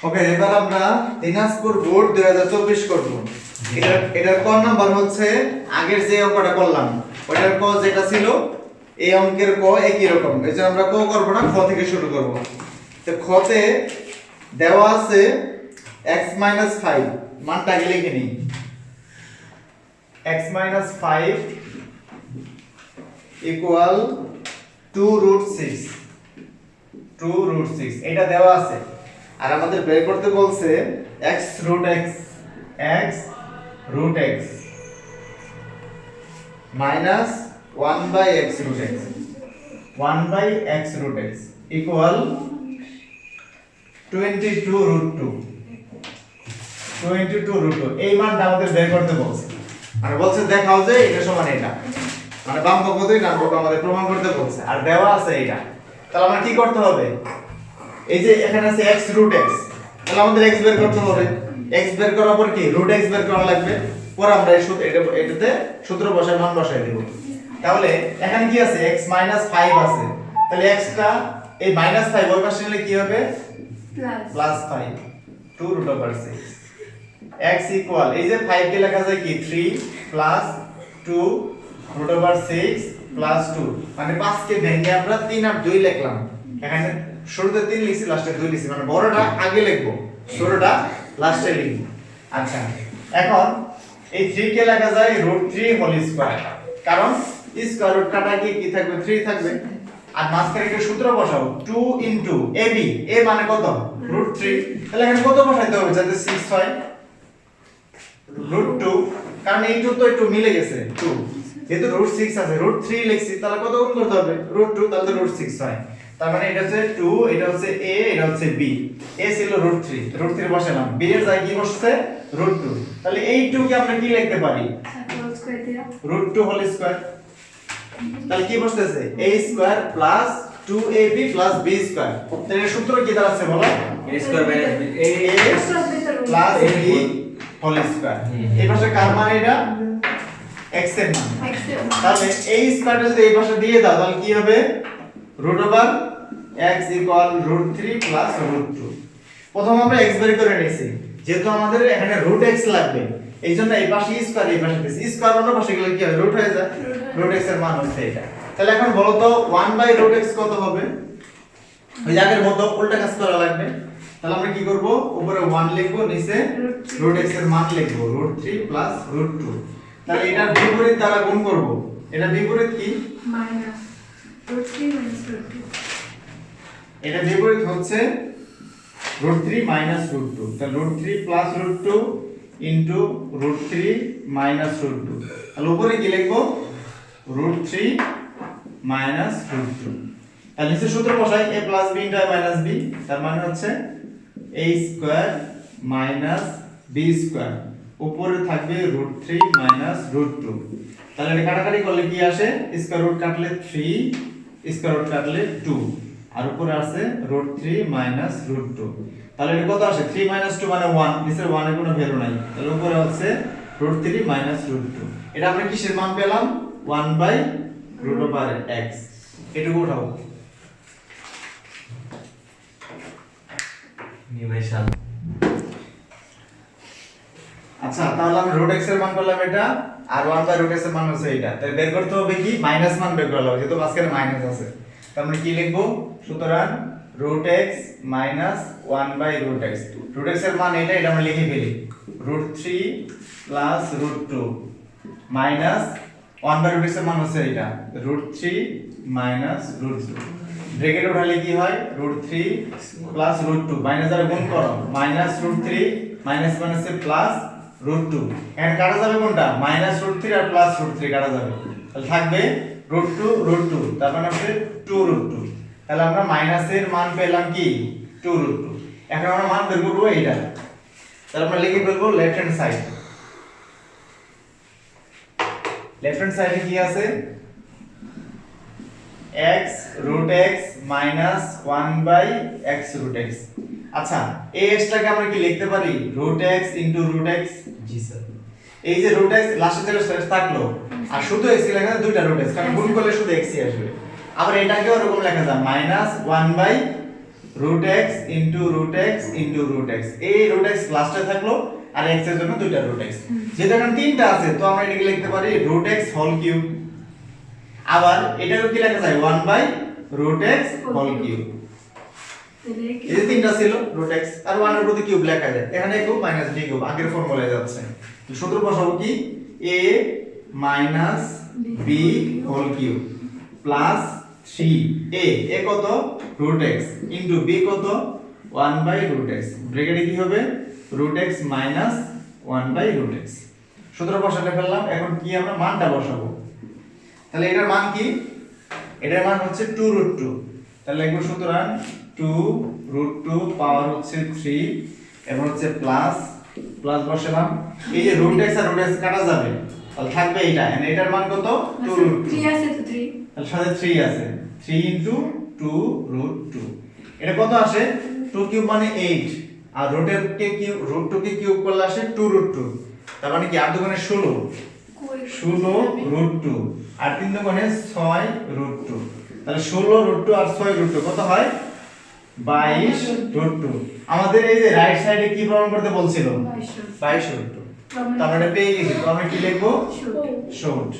ওকে, এবার আমরা দিনাজপুর বোর্ড 2024 করব। এটার ক নাম্বার হচ্ছে আগের যে অঙ্কটা করলাম ওটার ক যেটা ছিল এই অঙ্কের ক একই রকম, এই যে আমরা ক করব না, খ থেকে শুরু করব। তো খতে দেওয়া আছে x - 5, মানটা আগে লিখে নিই। x - 5 ইকুয়াল 2√6, 2√6 এটা দেওয়া আছে। আর আমাদের বের করতে বলছে x√x minus 1/x√x 1/x√x equal 22√2 এই মানটা আমাদের বের করতে বলছে। আর বলছে দেখাও যে এটা সমান এটা, মানে বাম পক্ষ থেকে ডান পক্ষ আমাদের প্রমাণ করতে বলছে। আর দেওয়া আছে এটা, তাহলে আমরা কি করতে হবে? এই যে এখানে আছে x√x, তাহলে আমাদের x বের করতে হবে। x বের করার পর কি √x বের করা লাগবে। পরে আমরা এই সূত্র এটাতে সূত্র বসায় মান বসায় দেব। তাহলে এখানে কি আছে? x - 5 আছে, তাহলে x টা এই -5 ওই পাশে নিলে কি হবে? +5 2√6 x ইকুয়াল এই যে 5 কে লেখা যায় কি 3 প্লাস 2√6 প্লাস 2, মানে 5 কে ভেঙে আমরা 3 আর 2 লিখলাম। এখানে শুরুতে 3 লিখছি, লাস্টে 2 লিখছি, মানে বড়টা আগে লিখবো, ছোটটা লাস্টে লিখবো। আচ্ছা, এখন এই 3 কে লেখা যায় √3 হোল স্কয়ার, কারণ স্কয়ার রুট কাটা গিয়ে কি থাকবে? 3 থাকবে। আর মাঝখানে একটা সূত্র বসাও 2 ইনটু ab, a মানে কত? √3, তাহলে এখানে কত বসাইতে হবে যাতে 6 হয়? √2, কারণ এই 2 তো একটু মিলে গেছে 2, যেহেতু √6 আছে √3 লিখছি, তাহলে কত গুণ করতে হবে? √2, তাহলে তো √6 হয়। তার মানে এটা হচ্ছে 2, এটা হচ্ছে a, এটা হচ্ছে b। a ছিল √3 বসালাম, b এর জায়গায় কি বসছে? √2, তাহলে এই 2 কে আমরা কি লিখতে পারি? √2 হোল স্কয়ার। তাহলে কি বসতেছে? a square plus 2ab plus b square. তাহলে এর সূত্র কি দাঁড়াচ্ছে বলো? a square minus b a plus b whole square. এই পাশে কার মান? এটা x এর মান। তাহলে a স্কয়ার যদি এই পাশে দিয়ে দাও তাহলে কি হবে? √x equal √3 plus √2। প্রথম আমরা x বের করে নিয়েছি, যেহেতু আমাদের এখানে √x লাগবে এইজন্য এই পাশে স্কয়ার এই পাশে দিয়েছি। স্কয়ার অন্য পাশে গেলে কি হয়? রুট হয়ে যায়। √x এর মান হচ্ছে এটা। তাহলে এখন বলো তো 1/√x কত হবে? ওই আগের মতো উল্টা কাজ করা লাগবে। তাহলে আমরা কি করব? উপরে 1 লিখব, নিচে √x এর মান লিখব √3 প্লাস √2। তাহলে এটার বিপরীত দ্বারা গুণ করব। এটা বিপরীত কি? -√3 এটা বিপরীত হচ্ছে √3 -√2। তাহলে √3 প্লাস √2 ইনটু √3 -√2। তাহলে উপরে কি লিখব? √3 -√2। তাহলে নিচে সূত্র বসাই a plus b into a minus b, তার মানে হচ্ছে a square minus b square, উপরে থাকবে √3 -√2। তাহলে এটা কাটাকাটি করলে কি আসে? স্কয়ার রুট কাটলে 3, স্কয়ার রুট কাটলে 2, আর উপরে আছে √3 -√2। তাহলে এটা কত আসে? 3 - 2 মানে 1, নিচে 1 এর কোনো ভ্যালু নাই, তাহলে উপরে হচ্ছে √3 -√2। এটা আমরা কিসের মান পেলাম? 1/√x। এটুকু উঠাও। নিমেশান। আচ্ছা, তাহলে আমি √x এর মান পেলাম এটা, আর 1/√x এর মান হচ্ছে এটা। তাহলে বের করতে হবে কি? মাইনাস মান বের করা লাগবে, যেহেতু মাঝখানে মাইনাস আছে। তার মানে কি লিখবো? সুতরাং √x মাইনাস 1/√x। √x এর মান এটা, এটা আমরা লিখে ফেলি √3 প্লাস √2 মাইনাস 1/√x এর মান হচ্ছে এটা √3 মাইনাস √2। ব্র্যাকেট উঠালে কি হয়? √3 প্লাস √2, মাইনাস দ্বারা গুণ করো, মাইনাস √3 মাইনাস মাইনাসে প্লাস √2। এখানে কাটা যাবে কোনটা? -√3 আর প্লাস √3 কাটা যাবে, তাহলে থাকবে √2, তার মানে হচ্ছে 2√2। তাহলে আমরা মাইনাসের মান পেলাম কি? 2√2। এখন আমরা মান বের করব এইটা, তাহলে আমরা লিখে ফেলবো left hand side. Left hand সাইডে কি আছে? x√x minus 1/x√x। আচ্ছা, এই x টাকে আমরা কি লিখতে পারি? √x into √x। জি স্যার। এই যে √x লাস্টে যেটা শেষ থাকলো, আর শুধু x লেখা যায়, দুইটা √x, কারণ গুণ করলে শুধু x ই আসবে। আবার এটাকেও এরকম লেখা যায় -1/√x root x into root x into root x, এই রুট এক্স লাস্টে থাকলো আর এক্স এর জন্য দুইটা রুট এক্স, যেহেতু এখানে তিনটা আছে তো আমরা এটাকে লিখতে পারি রুট এক্স হোল কিউব। আবার এটাকে কি লেখা যায় 1 by root x whole cube. এই যে তিনটা ছিল রুট এক্স আর 1 এর প্রতি কিউব লেখা যায়, এখানে কিউব মাইনাস ডি কিউব আগের ফর্মুলায় যাচ্ছে। তো সূত্র বসাবো কি a minus B whole cube plus 3a, a কত রুট এক্স ইনটু b কত 1 বাই রুট এক্স, ব্র্যাকেটে কি হবে root x minus 1 by root x. সূত্র বসাতে ফেললাম, এখন কি আমরা মানটা বসাবো। তাহলে এটার মান কি, এটার মান হচ্ছে 2 রুট 2, তাহলে লিখব সুতরাং 2 রুট 2 পাওয়ার হচ্ছে 3 এবং হচ্ছে প্লাস প্লাস বসালাম, এই যে রুট এক্স আর রুট এক্স কাটা যাবে তাহলে থাকবে এইটা, এন্ড এটার মান কত 2 রুট 2, 3 আছে তো 3, তাহলে সাথে 3 আছে, 3 ইনটু 2 রুট 2, এটা কত আসে 2 কিউব মানে 8, আর রুটের K cube root 2 K cube করলে আসে 2 রুট 2, তার মানে কি 8 দুগুণে 16, 16 রুট 2 আর 3 দুগুণে 6 রুট 2, তাহলে 16 রুট 2 আর 6 রুট 2 কত হয় 22 রুট 2। আমাদের এই যে রাইট সাইডে কি প্রমাণ করতে বলছিল 22 রুট 2, তো আমরা এটা পেয়ে গেছি, তো আমরা কি লিখবো Shoot. শর্ট।